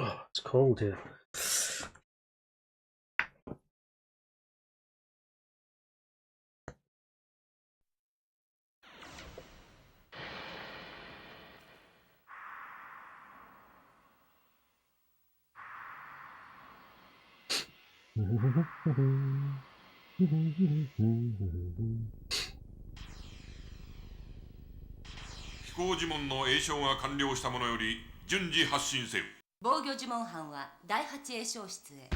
Oh, it's cold here.防御呪文班は第8栄翔室へ。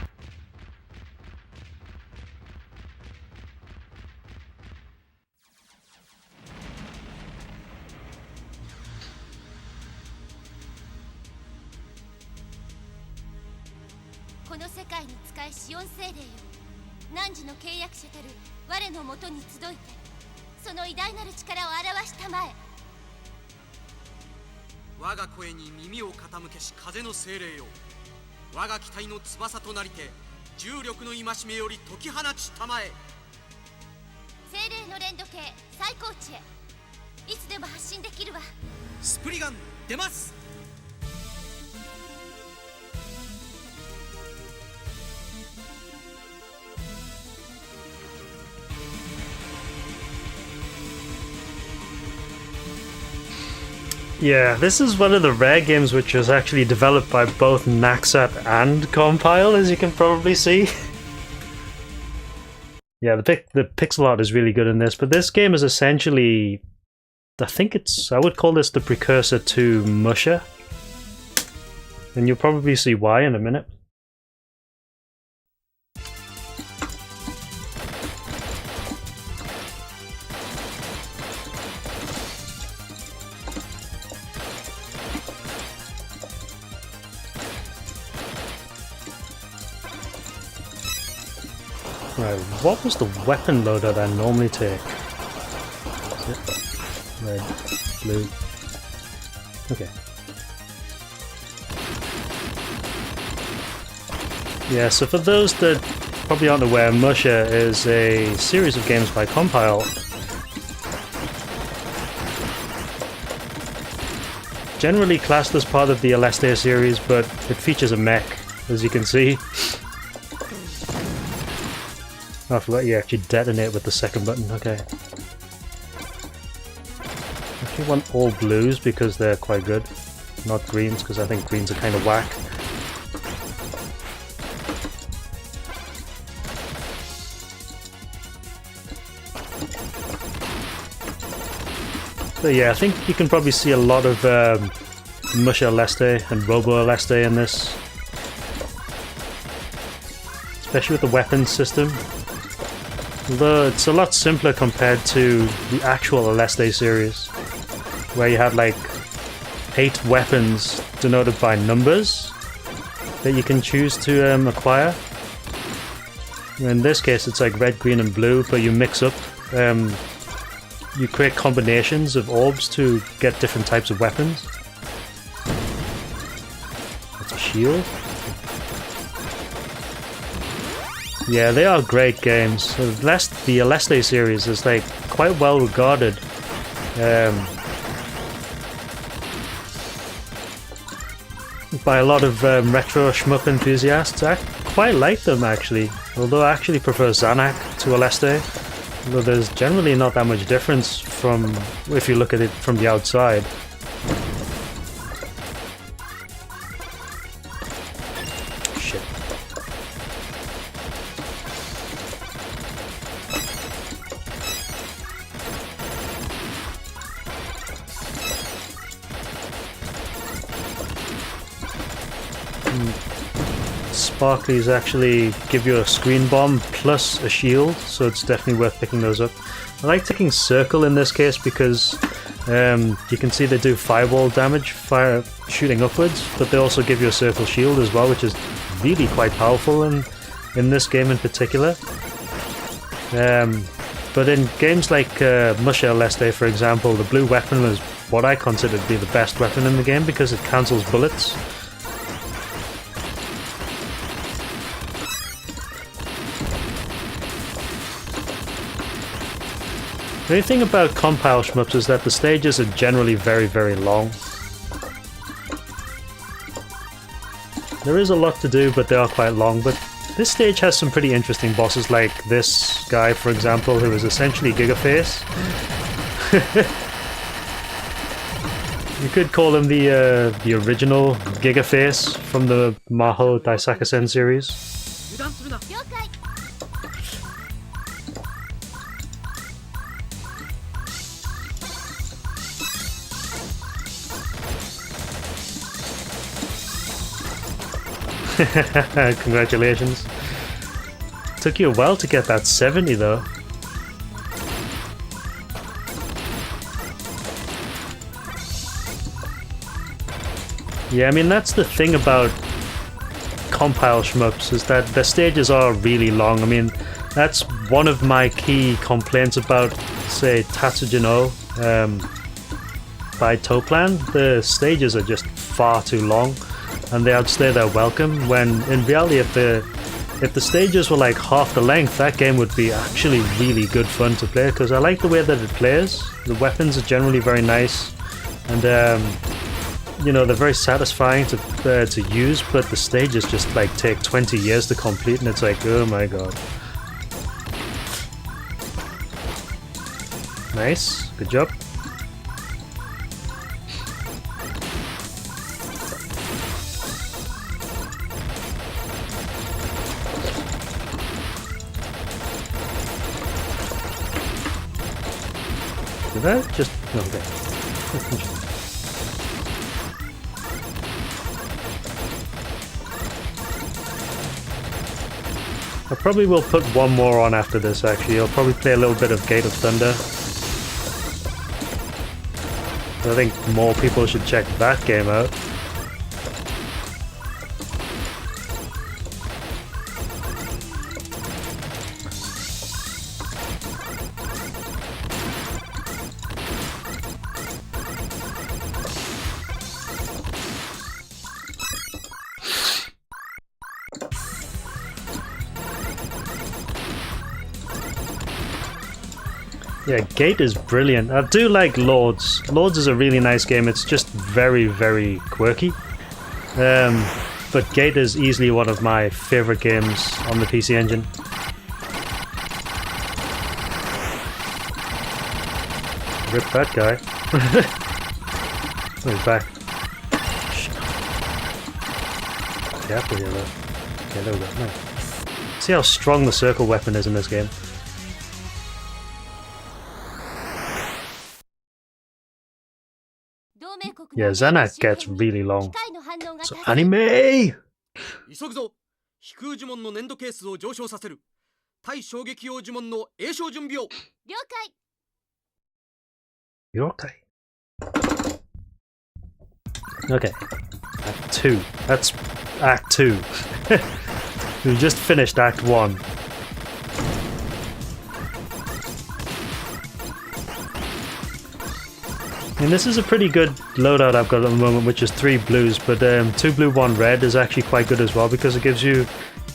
この世界に使いし4精霊よ、汝の契約者たる我のもとに集いて、その偉大なる力を表したまえ。我が声に耳を傾けし風の精霊よ、我が期待の翼となりて重力の戒めより解き放ちたまえ。精霊の連時計最高値へ、いつでも発進できるわ。スプリガン出ます。Yeah, this is one of the rare games which was actually developed by both Naxat and Compile, as you can probably see. Yeah, the pixel art is really good in this, but this game is essentially... I would call this the precursor to Musha. And you'll probably see why in a minute. Right, what was the weapon loader that I normally take? Is it red, blue? Okay. Yeah, so for those that probably aren't aware, Musha is a series of games by Compile. Generally classed as part of the Aleste series, but it features a mech, as you can see. I forgot you actually detonate with the second button, okay. I actually want all blues because they're quite good, not greens because I think greens are kind of whack. But yeah, I think you can probably see a lot of Musha Aleste and Robo Aleste in this. Especially with the weapons system. Although it's a lot simpler compared to the actual Aleste series, where you have like 8 weapons denoted by numbers that you can choose to acquire. In this case it's like red, green and blue, but you mix up, you create combinations of orbs to get different types of weapons. That's a shield. Yeah, they are great games. The Aleste series is like quite well regarded. By a lot of retro shmup enthusiasts. I quite like them actually, although I actually prefer Zanak to Aleste, although there's generally not that much difference from if you look at it from the outside. Shit. Sparklies actually give you a screen bomb plus a shield, so it's definitely worth picking those up. I like taking Circle in this case because you can see they do firewall damage, shooting upwards, but they also give you a Circle shield as well, which is really quite powerful in this game in particular. But in games like Musha Aleste, for example, the blue weapon is what I consider to be the best weapon in the game because it cancels bullets. The only thing about Compile shmups is that the stages are generally very, very long. There is a lot to do, but they are quite long. But this stage has some pretty interesting bosses, like this guy, for example, who is essentially Gigaface. You could call him the original Gigaface from the Maho Daisaka-sen series. 油断するな。了解。 Congratulations. Took you a while to get that 70 though. Yeah, I mean that's the thing about compile shmups, is that the stages are really long. I mean, that's one of my key complaints about, say, Tatsujin O by Toplan. The stages are just far too long, and they outstay their welcome, when in reality if the stages were like half the length, that game would be actually really good fun to play, because I like the way that it plays. The weapons are generally very nice, and you know, they're very satisfying to use, but the stages just like take 20 years to complete, and it's like, oh my god. Nice, good job. Did I just... okay. I probably will put one more on after this, actually. I'll probably play a little bit of Gate of Thunder. I think more people should check that game out. Yeah, Gate is brilliant. I do like Lords. Lords is a really nice game. It's just very, very quirky. But Gate is easily one of my favorite games on the PC Engine. Rip that guy. Oh, he's back. Careful here, though. Okay, there we go. Nice. See how strong the circle weapon is in this game. Yeah, Zanak gets really long. So, anime! 急ぐぞ。飛空呪文の粘土係数を上昇させる。対衝撃用呪文の詠唱準備を。了解。 You're okay. Okay. Act 2. That's Act 2. We just finished Act 1. And this is a pretty good loadout I've got at the moment, which is 3 blues, but 2 blue, 1 red is actually quite good as well, because it gives you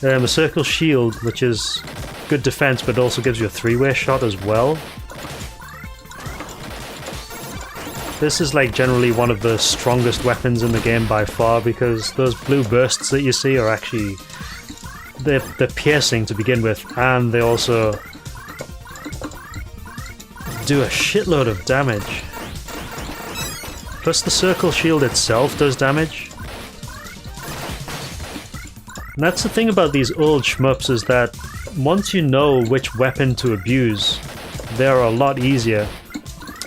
a circle shield, which is good defense, but also gives you a 3-way shot as well. This is like generally one of the strongest weapons in the game by far, because those blue bursts that you see are actually... they're piercing to begin with, and they also do a shitload of damage. Plus the circle shield itself does damage. And that's the thing about these old shmups, is that once you know which weapon to abuse, they're a lot easier.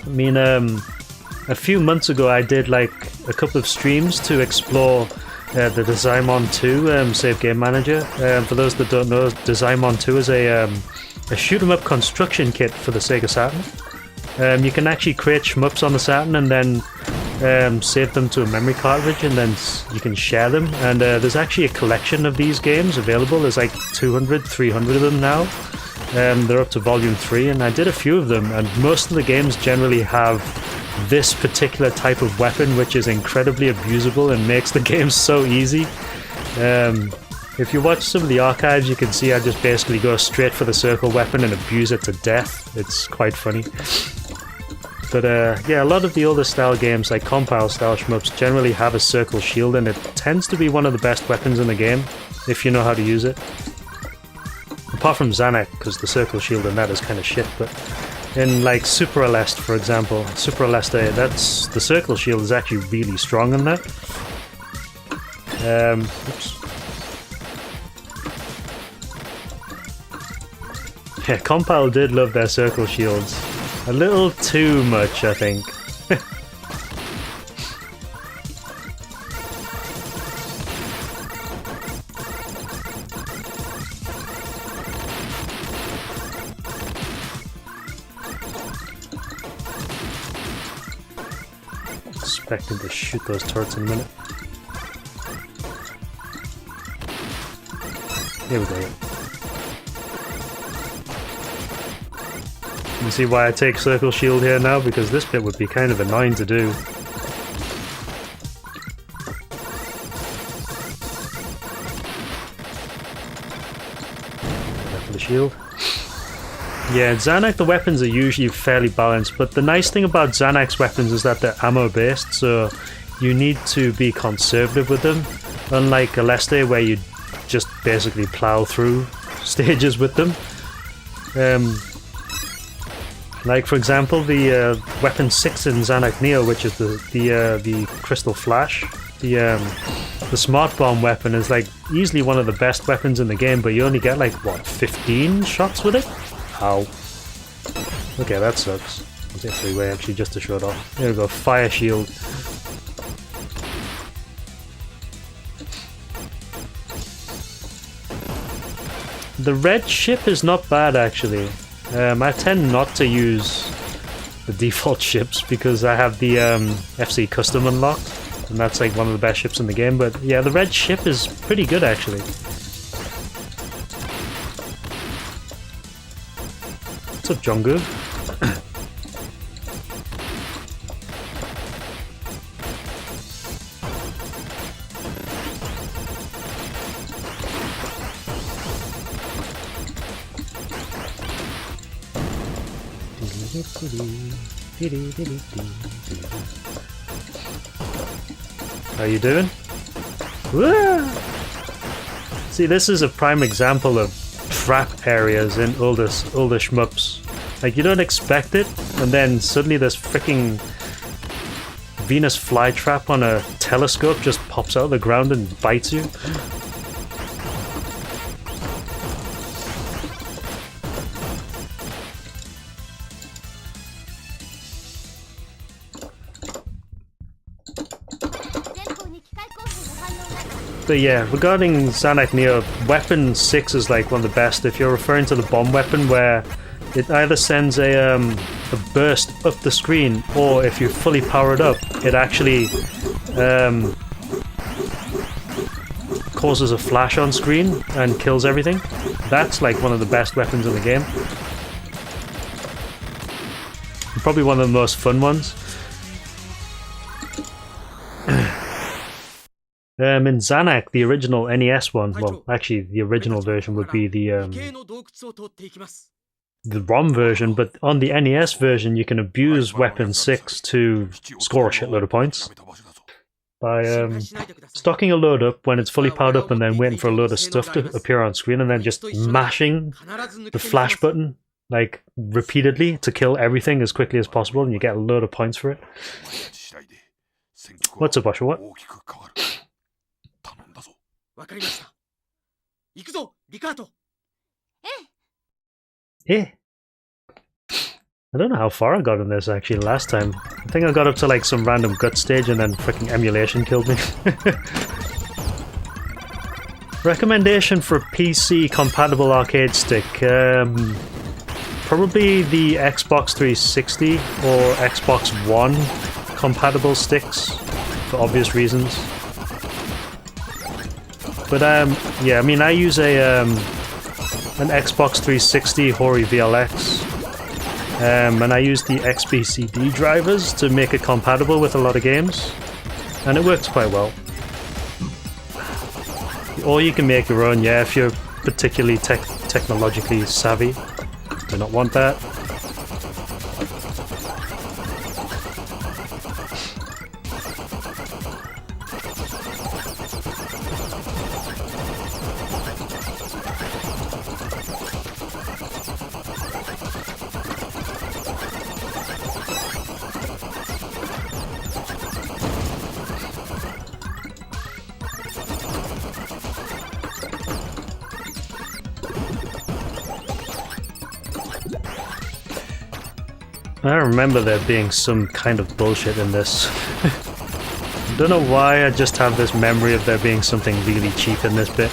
I mean, a few months ago I did like a couple of streams to explore the Dazaimon 2 Save Game Manager. For those that don't know, Dazaimon 2 is a shoot-'em-up construction kit for the Sega Saturn. You can actually create shmups on the Saturn and then save them to a memory cartridge, and then you can share them. And there's actually a collection of these games available. There's like 200, 300 of them now. They're up to volume 3, and I did a few of them, and most of the games generally have this particular type of weapon, which is incredibly abusable and makes the game so easy. If you watch some of the archives, you can see I just basically go straight for the circle weapon and abuse it to death. It's quite funny. But yeah, a lot of the older style games, like compile style shmups, generally have a circle shield, and it tends to be one of the best weapons in the game, if you know how to use it. Apart from Zanak, because the circle shield in that is kind of shit, but in like Super Aleste, for example, Super Aleste, that's the circle shield is actually really strong in that. Oops. Yeah, Compile did love their circle shields. A little too much, I think. Expecting to shoot those turrets in a minute. Here we go. You see why I take circle shield here now? Because this bit would be kind of annoying to do. Back to the shield. Yeah, in Zanak the weapons are usually fairly balanced, but the nice thing about Zanak's weapons is that they're ammo based, so you need to be conservative with them. Unlike Aleste, where you just basically plow through stages with them. Like for example, the weapon 6 in Zanak Neo, which is the Crystal Flash, the Smart Bomb weapon is like easily one of the best weapons in the game, but you only get like what 15 shots with it. Ow. Okay, that sucks. I'll take 3-way actually just to show it off. There we go, Fire Shield. The red ship is not bad actually. I tend not to use the default ships because I have the FC Custom unlocked, and that's like one of the best ships in the game, but yeah, the red ship is pretty good actually. What's up, Jongu? How you doing? Woo! See, this is a prime example of trap areas in older shmups. Like, you don't expect it, and then suddenly this freaking Venus flytrap on a telescope just pops out of the ground and bites you. But yeah, regarding Zanak Neo, weapon 6 is like one of the best if you're referring to the bomb weapon, where it either sends a burst up the screen, or if you fully power it up, it actually causes a flash on screen and kills everything. That's like one of the best weapons in the game. Probably one of the most fun ones. In Zanak, the original NES one, well, actually the original version would be the ROM version, but on the NES version you can abuse Weapon 6 to score a shitload of points by stocking a load up when it's fully powered up and then waiting for a load of stuff to appear on screen and then just mashing the flash button like repeatedly to kill everything as quickly as possible, and you get a load of points for it. What's up, Asha? What? Eh. I don't know how far I got in this actually last time. I think I got up to like some random gut stage and then freaking emulation killed me. Recommendation for PC compatible arcade stick. Probably the Xbox 360 or Xbox One compatible sticks for obvious reasons. But yeah, I mean, I use an Xbox 360 Hori VLX, and I use the XBCD drivers to make it compatible with a lot of games, and it works quite well. Or you can make your own, yeah, if you're particularly technologically savvy. Do not want that. I remember there being some kind of bullshit in this. Don't know why, I just have this memory of there being something really cheap in this bit.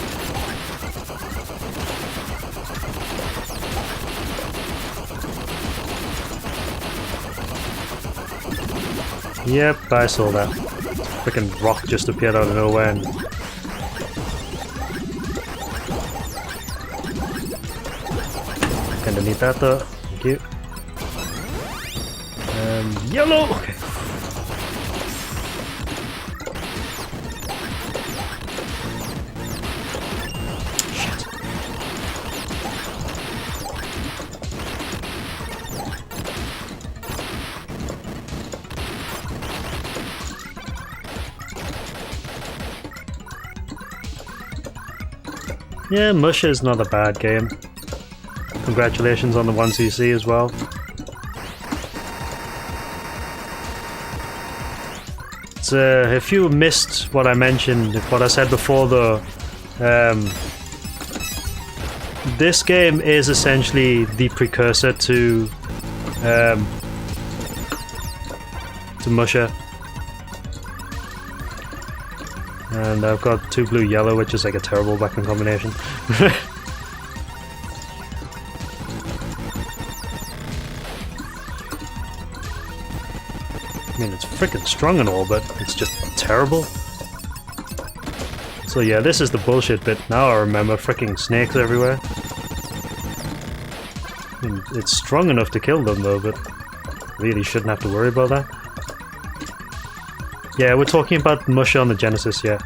Yep, I saw that. Freaking rock just appeared out of nowhere and... Kinda need that though. Thank you. Yellow! Okay. Shit. Yeah, Mush is not a bad game. Congratulations on the 1cc as well. It's, if you missed what I mentioned, what I said before though, this game is essentially the precursor to Musha. And I've got 2 blue yellow, which is like a terrible weapon combination. I mean, it's freaking strong and all, but it's just terrible. So yeah, this is the bullshit bit. Now I remember, freaking snakes everywhere. I mean, it's strong enough to kill them though, but really shouldn't have to worry about that. Yeah, we're talking about Musha on the Genesis, yeah.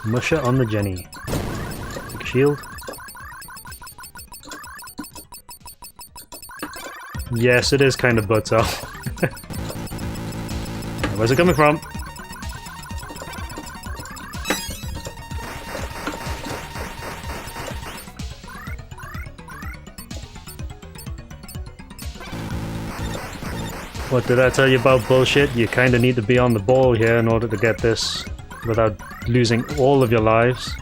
Musha on the Jenny. Take a shield. Yes, it is kind of butts out. Where's it coming from? What did I tell you about bullshit? You kinda need to be on the ball here in order to get this without losing all of your lives.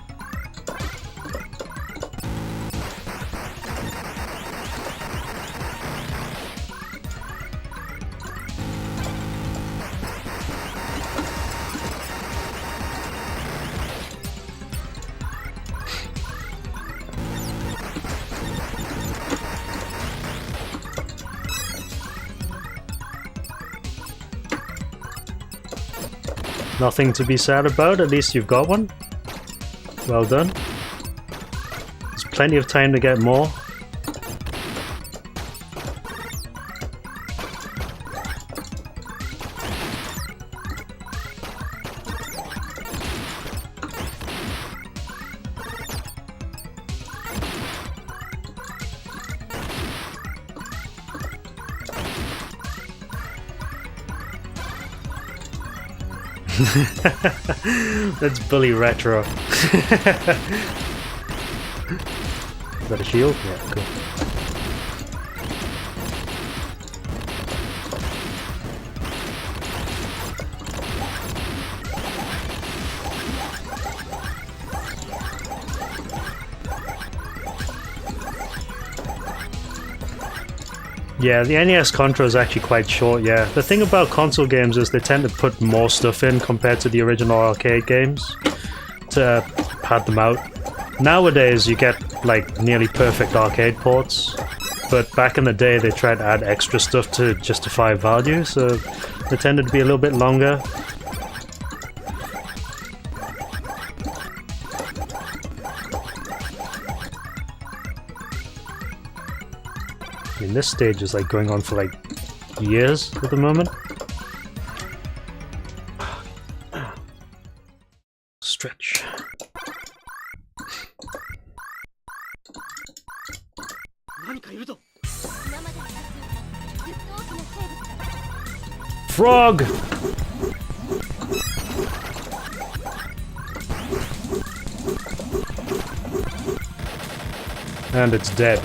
Nothing to be sad about, at least you've got one. Well done. There's plenty of time to get more. That's bully retro. Is that a shield? Yeah, cool. Yeah, the NES Contra is actually quite short, yeah. The thing about console games is they tend to put more stuff in compared to the original arcade games to pad them out. Nowadays you get like nearly perfect arcade ports, but back in the day they tried to add extra stuff to justify value, so they tended to be a little bit longer. I mean, this stage is like going on for like years at the moment. Stretch. Frog! And it's dead.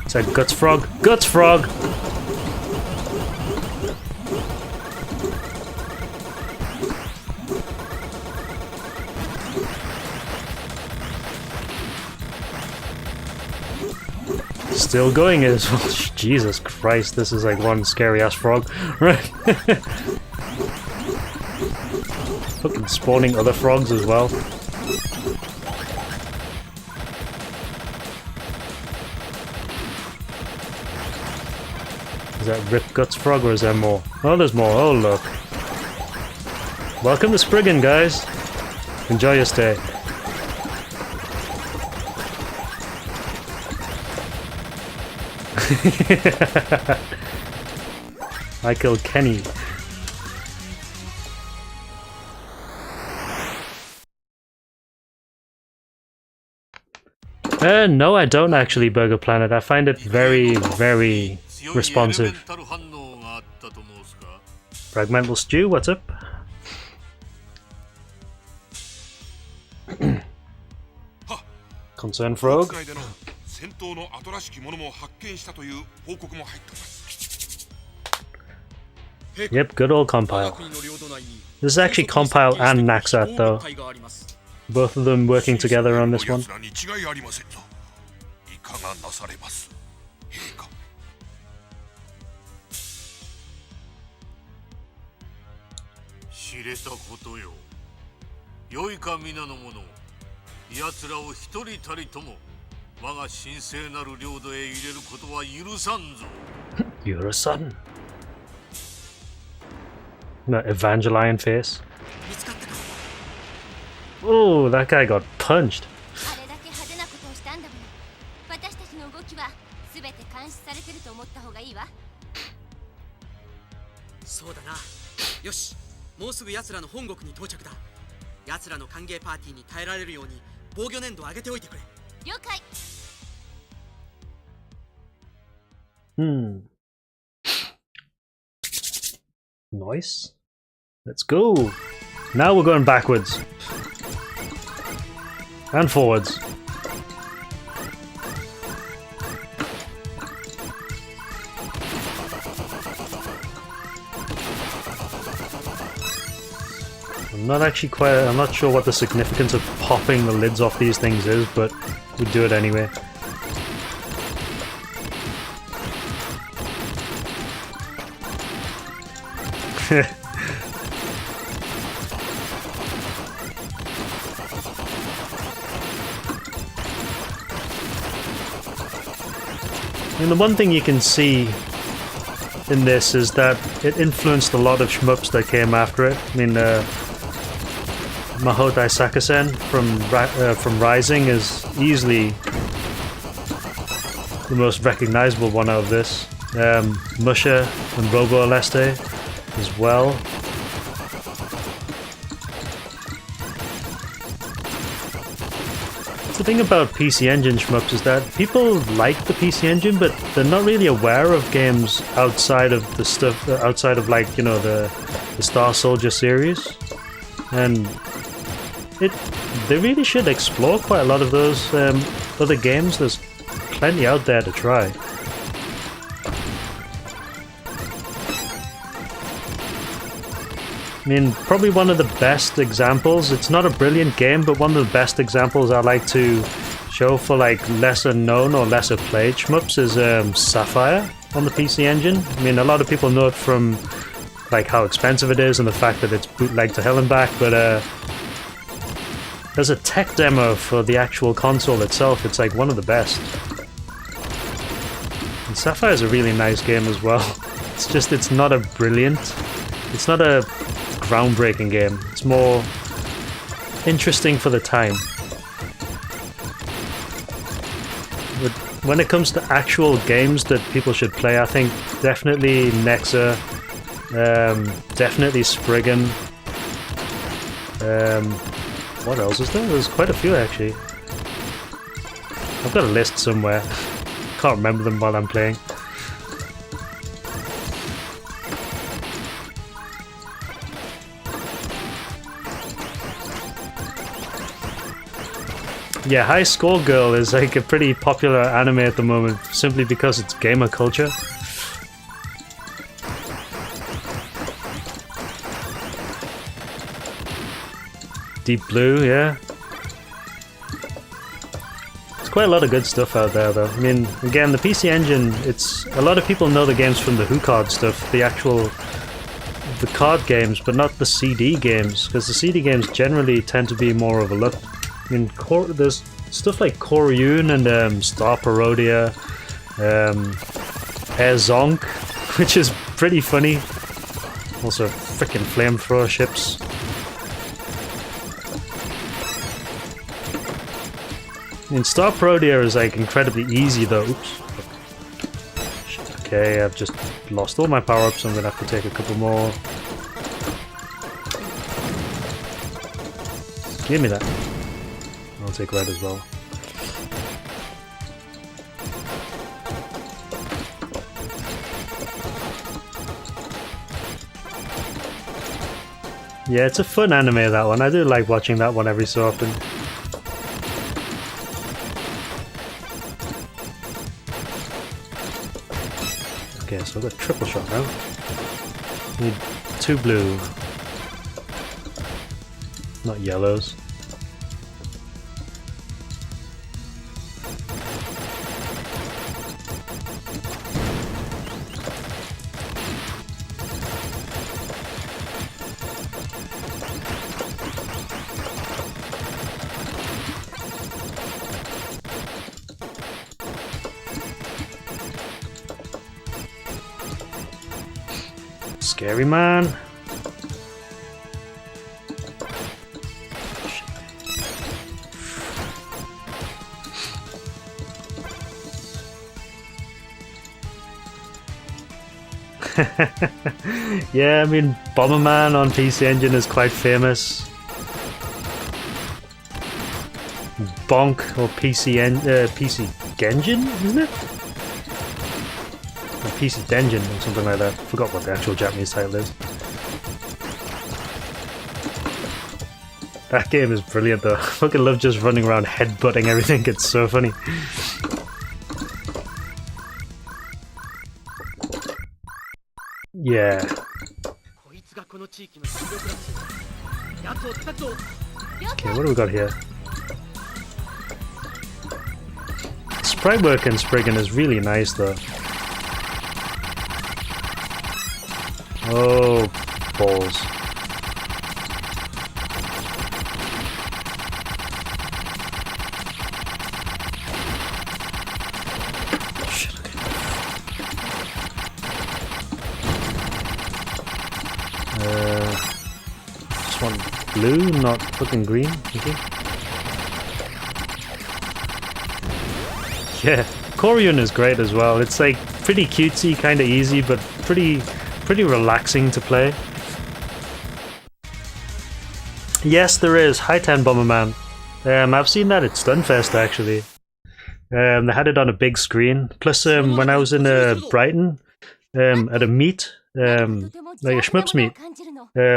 Is that Guts Frog? Guts Frog! Still going is... Jesus Christ, this is like one scary-ass frog. Right. Fucking spawning other frogs as well. Is that Rip Guts frog or is there more? Oh, there's more. Oh, look. Welcome to Spriggan, guys. Enjoy your stay. I killed Kenny. No, I don't actually, Burger Planet. I find it very, very responsive. Fragmental Stew, what's up? Concern Frog? Yep, good old Compile. This is actually Compile and Naxat though. Both of them working together on this one. You're a son. That Evangelion face. Oh, that guy got punched. Nice. Let's go. Now we're going backwards. And forwards. I'm not sure what the significance of popping the lids off these things is, but we do it anyway. I mean, the one thing you can see in this is that it influenced a lot of shmups that came after it. I mean, Maho Daisakasen from Rising is easily the most recognizable one out of this. Musha and Robo Aleste as well. The thing about PC Engine shmups is that people like the PC Engine, but they're not really aware of games outside of the stuff, outside of, like, you know, the Star Soldier series, and they really should explore quite a lot of those other games. There's plenty out there to try. I mean, probably one of the best examples, it's not a brilliant game, but one of the best examples I like to show for like lesser known or lesser played shmups is Sapphire on the PC Engine. I mean, a lot of people know it from like how expensive it is and the fact that it's bootleg to hell and back, but there's a tech demo for the actual console itself. It's like one of the best. And Sapphire is a really nice game as well. It's just, it's not a groundbreaking game. It's more interesting for the time. But when it comes to actual games that people should play, I think definitely Nexa, definitely Spriggan. What else is there? There's quite a few actually. I've got a list somewhere. Can't remember them while I'm playing. Yeah, High Score Girl is like a pretty popular anime at the moment, simply because it's gamer culture. Deep Blue, yeah. quite a lot of good stuff out there, though. I mean, again, the PC Engine, it's... A lot of people know the games from the HuCard stuff, the actual... the card games, but not the CD games, because the CD games generally tend to be more overlooked. I mean, there's stuff like Koryun and Star Parodia, Air Zonk, which is pretty funny. Also, frickin' flamethrower ships. I mean, Star Parodia is like incredibly easy though. Oops. Okay, I've just lost all my power-ups, so I'm gonna have to take a couple more. Give me that. I'll take red as well. Yeah, it's a fun anime, that one. I do like watching that one every so often. Okay, so I've got triple shot now. Need 2 blue. Not yellows. Scary man. Yeah, I mean, Bomberman on PC Engine is quite famous. Bonk or PC Genjin, isn't it? Or PC Denjin or something like that. Forgot what the actual Japanese title is. That game is brilliant though. I fucking love just running around headbutting everything. It's so funny. Yeah. Okay, what do we got here? Sprite work in Spriggan is really nice though. Oh, balls. Shit, okay. Just want blue, not fucking green. Okay. Yeah, Koryun is great as well. It's like pretty cutesy, kind of easy, but pretty relaxing to play. Yes, there is. High 10 Bomberman. I've seen that at Stunfest actually. They had it on a big screen. Plus, when I was in Brighton at a meet, like a Schmupps meet,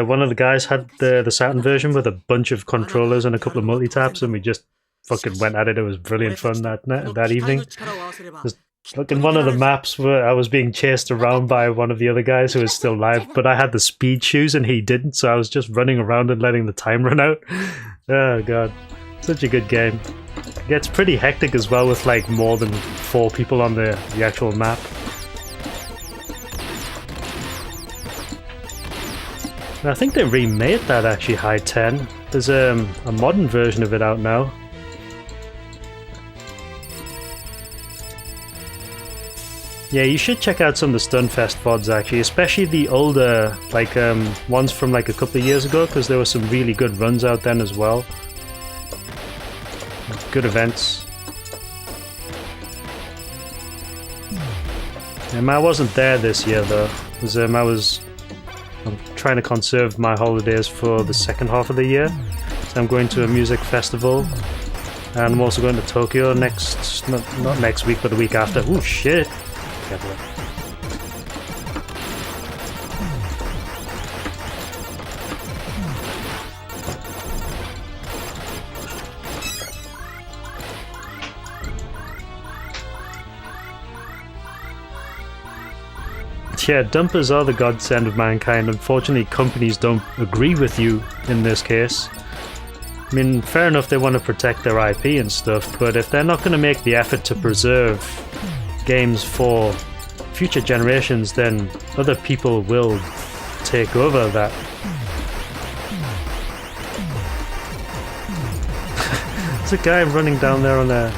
one of the guys had the Saturn version with a bunch of controllers and a couple of multi-taps, and we just fucking went at it. It was brilliant fun that evening. Look, in one of the maps where I was being chased around by one of the other guys who was still alive, but I had the speed shoes and he didn't, so I was just running around and letting the time run out. Oh god, such a good game. It gets pretty hectic as well with like more than 4 people on the actual map. And I think they remade that actually, High 10. There's a modern version of it out now. Yeah, you should check out some of the Stunfest VODs actually, especially the older, like ones from like a couple of years ago, because there were some really good runs out then as well. Good events. I wasn't there this year though, because I'm trying to conserve my holidays for the second half of the year. So I'm going to a music festival, and I'm also going to Tokyo next, not next week, but the week after. Oh shit! Yeah, dumpers are the godsend of mankind. Unfortunately, companies don't agree with you in this case. I mean, fair enough they want to protect their IP and stuff, but if they're not going to make the effort to preserve games for future generations, then other people will take over that. There's a guy running down there on the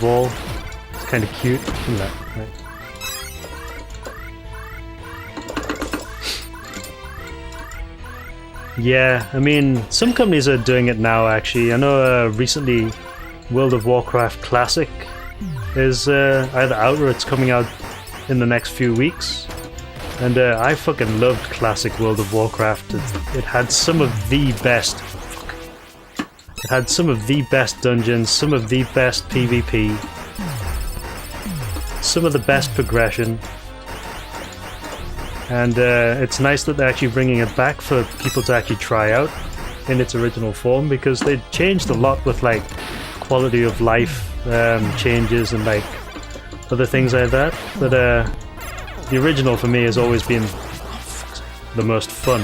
wall. It's kind of cute, isn't that? Right. Yeah, I mean, some companies are doing it now, actually. I know recently World of Warcraft Classic is either out or it's coming out in the next few weeks. And I fucking loved Classic World of Warcraft. It had some of the best... It had some of the best dungeons, some of the best PvP, some of the best progression. And it's nice that they're actually bringing it back for people to actually try out in its original form, because they changed a lot with like quality of life changes and like other things like that. But the original for me has always been the most fun.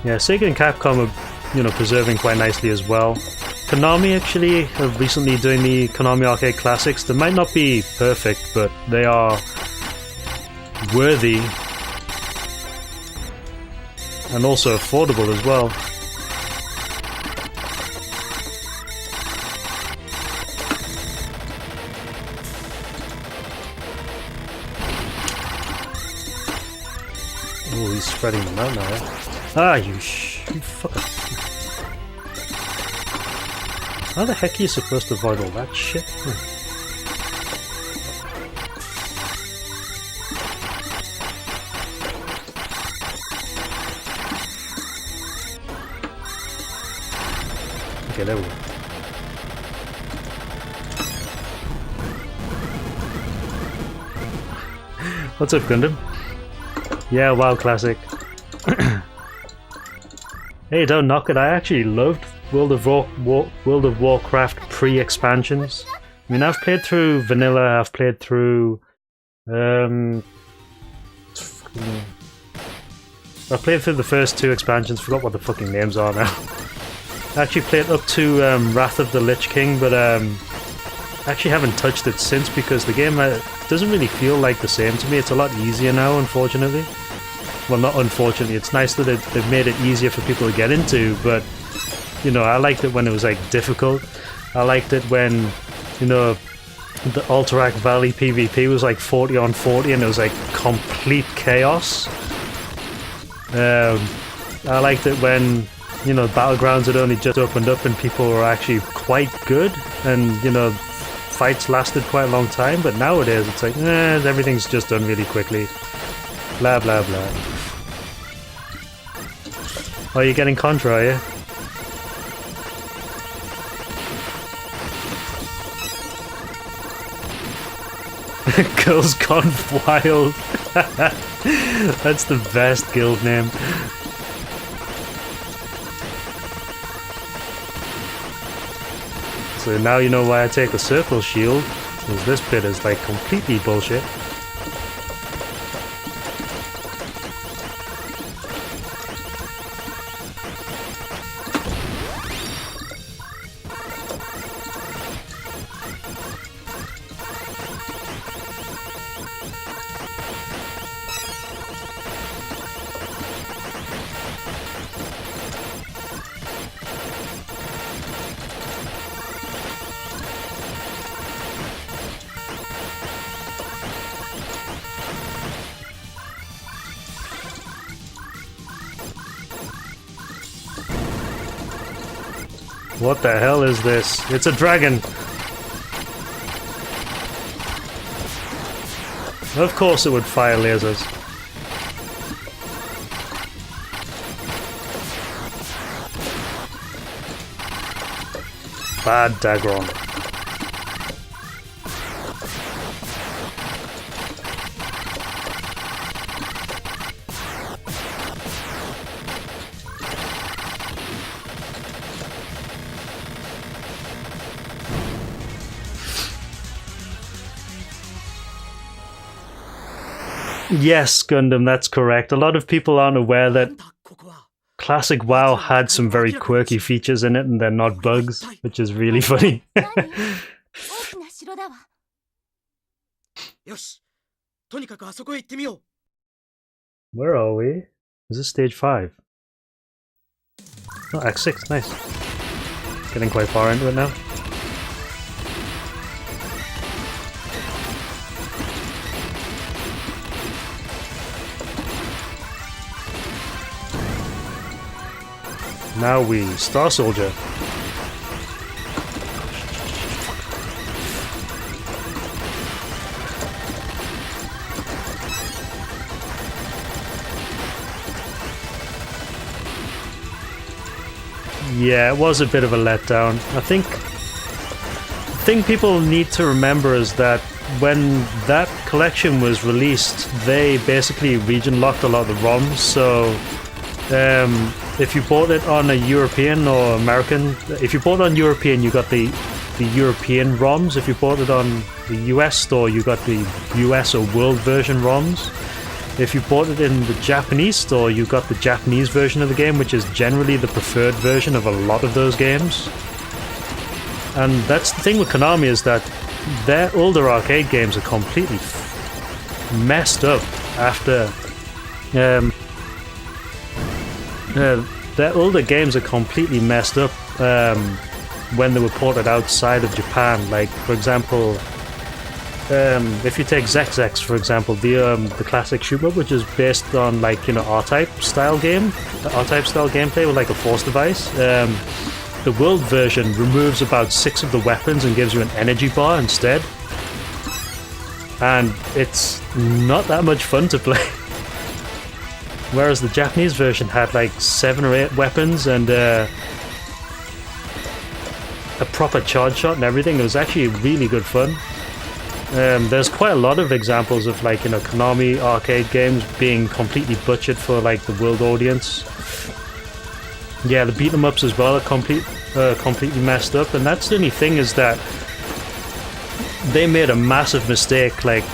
Yeah, Sega and Capcom are, you know, preserving quite nicely as well. Konami actually are recently doing the Konami Arcade Classics. They might not be perfect, but they are worthy and also affordable as well. Oh, he's spreading them out now. Ah, you fucker. How the heck are you supposed to avoid all that shit? Okay, there we go. What's up, Gundam? Yeah, WoW Classic. Hey, don't knock it. I actually loved World of Warcraft pre-expansions. I mean, I've played through Vanilla, I've played through... I've played through the first two expansions, forgot what the fucking names are now. I actually played up to Wrath of the Lich King, but I actually haven't touched it since, because the game doesn't really feel like the same to me. It's a lot easier now, unfortunately. Well, not unfortunately, it's nice that they've made it easier for people to get into, but, you know, I liked it when it was, like, difficult. I liked it when, you know, the Alterac Valley PvP was, like, 40 on 40, and it was, like, complete chaos. I liked it when, you know, Battlegrounds had only just opened up and people were actually quite good, and, you know, fights lasted quite a long time, but nowadays it's like, everything's just done really quickly. Blah, blah, blah. Oh, you're getting Contra, are you? Girls Gone Wild. That's the best guild name. So now you know why I take the circle shield, because this bit is like completely bullshit. What the hell is this? It's a dragon! Of course it would fire lasers. Bad Dagron. Yes, Gundam, that's correct. A lot of people aren't aware that classic WoW had some very quirky features in it and they're not bugs, which is really funny. 大きな城だわ。よし、とにかくあそこへ行ってみよう。 Where are we? Is this stage 5? Oh, Act 6, nice. Getting quite far into it now. Now we Star Soldier. Yeah, it was a bit of a letdown. I think the thing people need to remember is that when that collection was released, they basically region locked a lot of the ROMs, so if you bought it on a European or American, if you bought it on European, you got the European ROMs. If you bought it on the US store, you got the US or world version ROMs. If you bought it in the Japanese store, you got the Japanese version of the game, which is generally the preferred version of a lot of those games. And that's the thing with Konami, is that their older arcade games are completely messed up after their older games are completely messed up when they were ported outside of Japan. Like, for example, if you take Zex, for example, the classic shoot 'em up, which is based on, like, you know, R-Type style gameplay with like a force device. The world version removes about 6 of the weapons and gives you an energy bar instead, and it's not that much fun to play. Whereas the Japanese version had like 7 or 8 weapons and a proper charge shot and everything. It was actually really good fun. There's quite a lot of examples of, like, you know, Konami arcade games being completely butchered for like the world audience. Yeah, the beat 'em ups as well are completely messed up, and that's the only thing, is that they made a massive mistake, like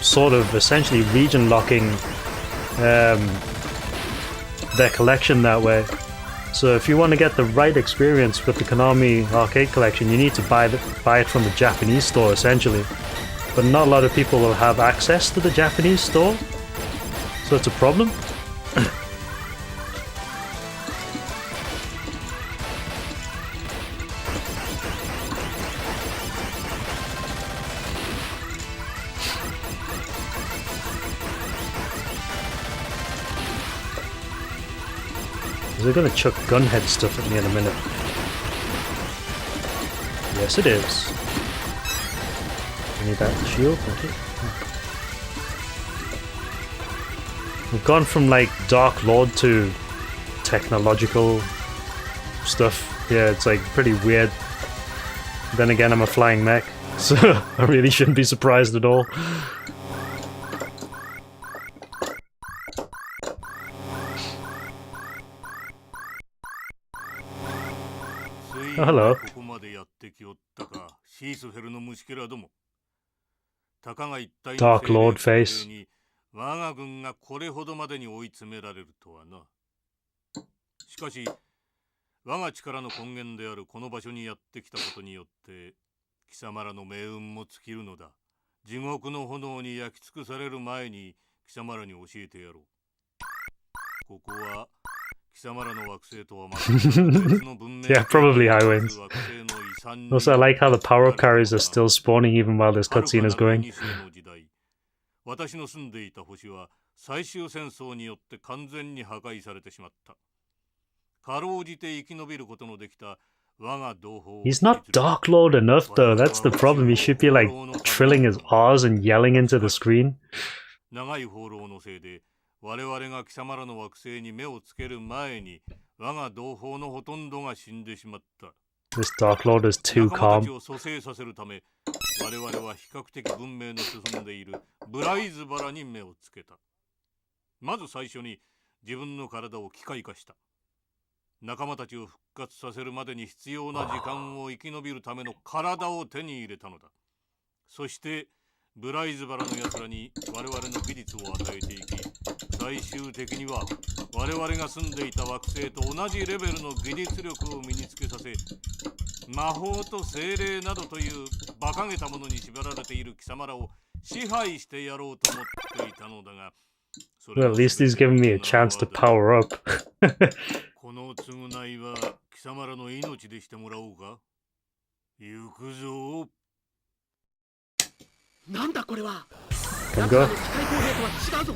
sort of essentially region locking their collection that way. So if you want to get the right experience with the Konami arcade collection, you need to buy it from the Japanese store essentially. But not a lot of people will have access to the Japanese store, so it's a problem. They're gonna chuck gunhead stuff at me in a minute. Yes, it is. I need that shield, thank you. We've gone from like Dark Lord to technological stuff. Yeah, it's like pretty weird. Then again, I'm a flying mech, so I really shouldn't be surprised at all. Oh, hello. Dark Lord face. 我が軍がこれほどまでに追い詰められるとはな。しかし、我が力の根源であるこの場所にやってきたことによって、貴様らの命運も尽きるのだ。地獄の炎に焼き尽くされる前に貴様らに教えてやろう。ここは貴様らの惑星とはまた別の文明。Yeah, probably Highwinds. Also, I like how the power-up carriers are still spawning even while this cutscene is going. 私の住んでいた星は最終戦争によって完全に破壊されてしまった。かろうじて生き延びることのできた我が同胞。He's not Dark Lord enough though, that's the problem. He should be like trilling his R's and yelling into the screen. 長い放浪のせいで我々が貴様らの惑星に目をつける前に我が同胞のほとんどが死んでしまった。This Dark Lord is too calm. 我々は比較的文明の進んでいるブライズバラに目をつけた。まず最初に自分の体を機械化した。仲間たちを復活させるまでに必要な時間を生き延びるための体を手に入れたのだ。そしてブライズバラの奴らに我々の技術を与えていき、最終的には我々が住んでいた惑星と同じレベルの技術力を身につけさせ、魔法と精霊などという馬鹿げたものに縛られている貴様らを支配してやろうと思っていたのだが、Well, at least he's giving me a chance to power up. この償いは貴様らの命でしてもらおうか。行くぞ。なんだこれは。 Come go. 機械攻撃とは違うぞ。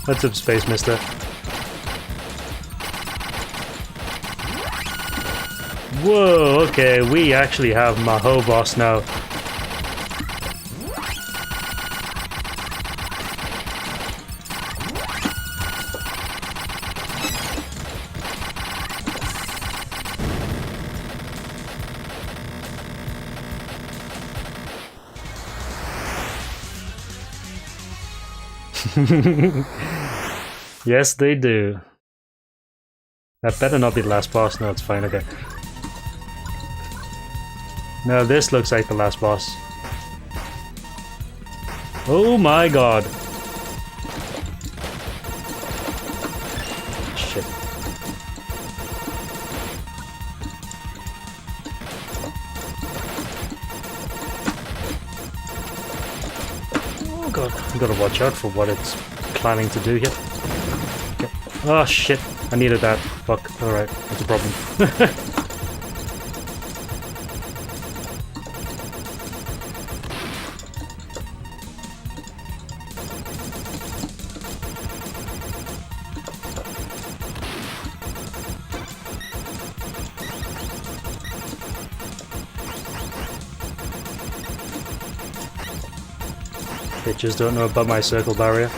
What's up, Space Mister? Whoa, okay, we actually have Maho boss now. Yes, they do. That better not be the last boss. No, it's fine, okay. No, this looks like the last boss. Oh my god. Shit. Oh god, I gotta watch out for what it's planning to do here. Okay. Oh shit, I needed that. Fuck, alright, that's a problem. Bitches don't know about my circle barrier.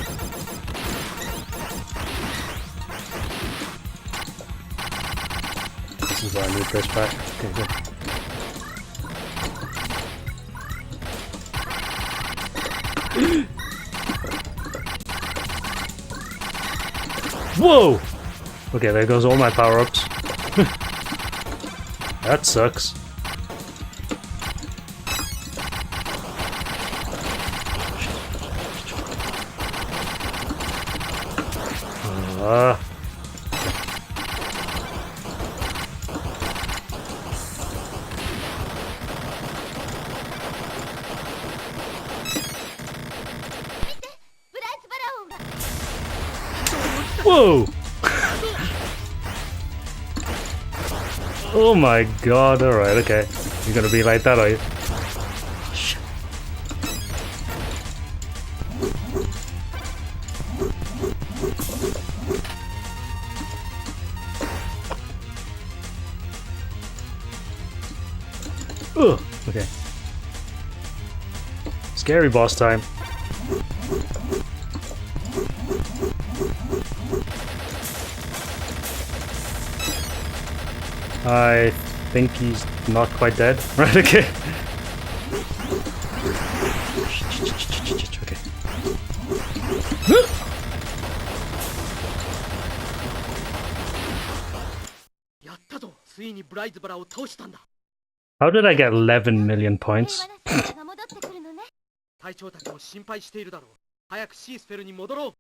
This is why I need this back. Okay, good. Whoa! Okay, there goes all my power-ups. That sucks. Whoa! Oh my god, alright, okay. You're gonna be like that, are you? Shit. Ugh, okay. Scary boss time. I think he's not quite dead. Right, okay. Okay. How did I get 11 million points? 隊長たちも心配しているだろう。早くシースフェルに戻ろう。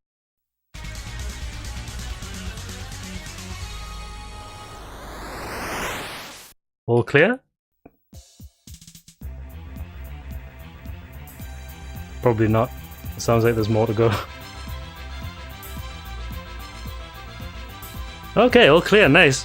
All clear? Probably not. It sounds like there's more to go. Okay, all clear, nice.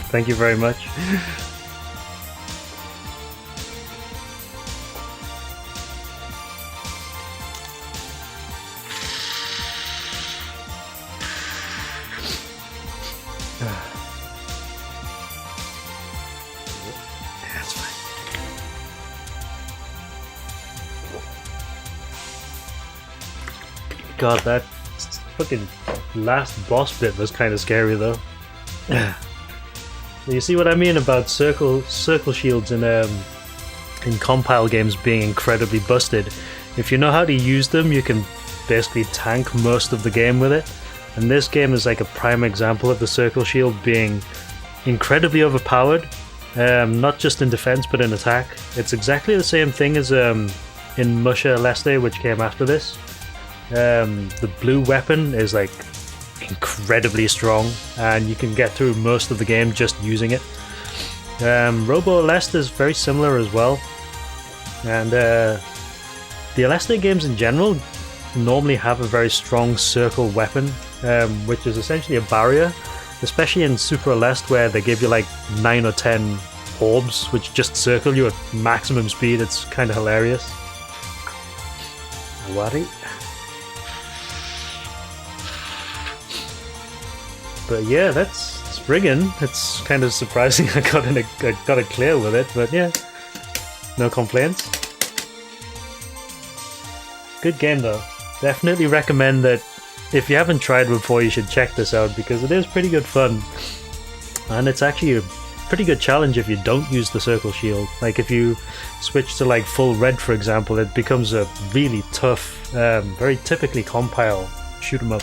Thank you very much. That's fine. God, that fucking last boss bit was kind of scary though. You see what I mean about circle shields in compile games being incredibly busted. If you know how to use them, you can basically tank most of the game with it. And this game is like a prime example of the circle shield being incredibly overpowered, not just in defense but in attack. It's exactly the same thing as in Musha Leste, which came after this. The blue weapon is like incredibly strong, and you can get through most of the game just using it. Robo Aleste is very similar as well, and the Aleste games in general normally have a very strong circle weapon, which is essentially a barrier, especially in Super Aleste where they give you like 9 or 10 orbs which just circle you at maximum speed. It's kind of hilarious. Worry. But yeah, that's Spriggan. It's kind of surprising I got it clear with it, but yeah, no complaints. Good game though. Definitely recommend that if you haven't tried before, you should check this out because it is pretty good fun. And it's actually a pretty good challenge if you don't use the circle shield. Like if you switch to like full red, for example, it becomes a really tough, very typically compile shoot 'em up.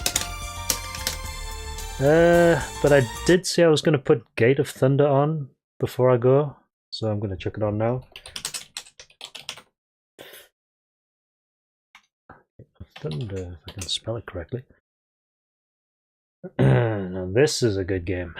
But I did say I was going to put Gate of Thunder on before I go, so I'm going to chuck it on now. Thunder, if I can spell it correctly. Now this is a good game.